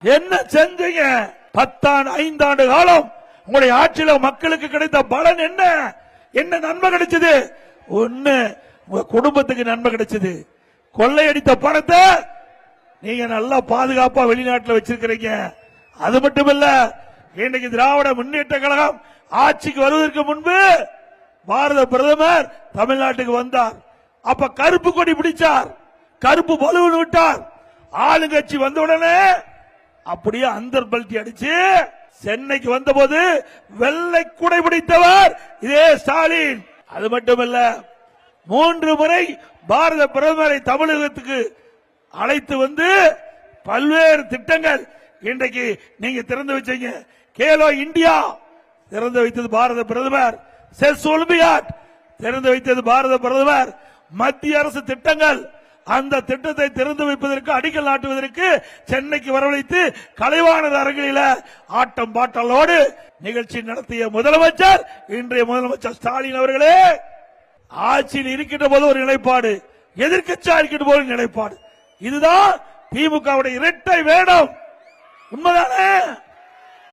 என்ன செஞ்சீங்க? 5 ஆண்டு காலம் உங்களுடைய ஆட்சியில மக்களுக்கு கிடைத்த பலன் என்ன? என்ன நன்மை கிடைச்சது? ஒண்ணு, உங்க குடும்பத்துக்கு நன்மை கிடைச்சது. கொள்ளையடித்த பணத்தை நீங்க நல்லா பாதுகாப்பா வெளிநாட்டில் வச்சிருக்கிறீங்க. அது மட்டுமல்ல, இன்னைக்கு திராவிட முன்னேற்ற கழகம் ஆட்சிக்கு வருவதற்கு முன்பு பாரத பிரதமர் தமிழ்நாட்டுக்கு வந்தார். அப்ப கருப்பு கொடி பிடிச்சார், கருப்பு பலூன் விட்டார். ஆளுங்கட்சி வந்தவுடனே அப்படியே அந்தர் பல்ட்டி அடிச்சு சென்னைக்கு வந்தபோது வெள்ளை குடை பிடித்தவர் இதே ஸ்டாலின். அது மட்டுமல்ல, 3 முறை பாரத பிரதமரை தமிழகத்துக்கு அழைத்து வந்து பல்வேறு திட்டங்கள் இன்றைக்கு நீங்க திறந்து வச்சீங்க. கேலோ இந்தியா திறந்து வைத்தது பாரத பிரதமர். செஸ் ஒலிம்பியாட் திறந்து வைத்தது பாரத பிரதமர். மத்திய அரசு திட்டங்கள், அந்த திட்டத்தை திறந்து வைப்பதற்கு அடிக்கல் நாட்டுவதற்கு சென்னைக்கு வரவழைத்து கலைவாணர் அரங்கில ஆட்டம் பாட்டலோடு நிகழ்ச்சி நடத்திய முதலமைச்சர் இன்றைய முதலமைச்சர் ஸ்டாலின் அவர்களே. ஆட்சியில் இருக்கின்ற போது ஒரு நிலைப்பாடு, எதிர்க்கட்சியா இருக்கின்ற போது நிலைப்பாடு. இதுதான் திமுகவுடைய இரட்டை வேடம். உண்மைதானே?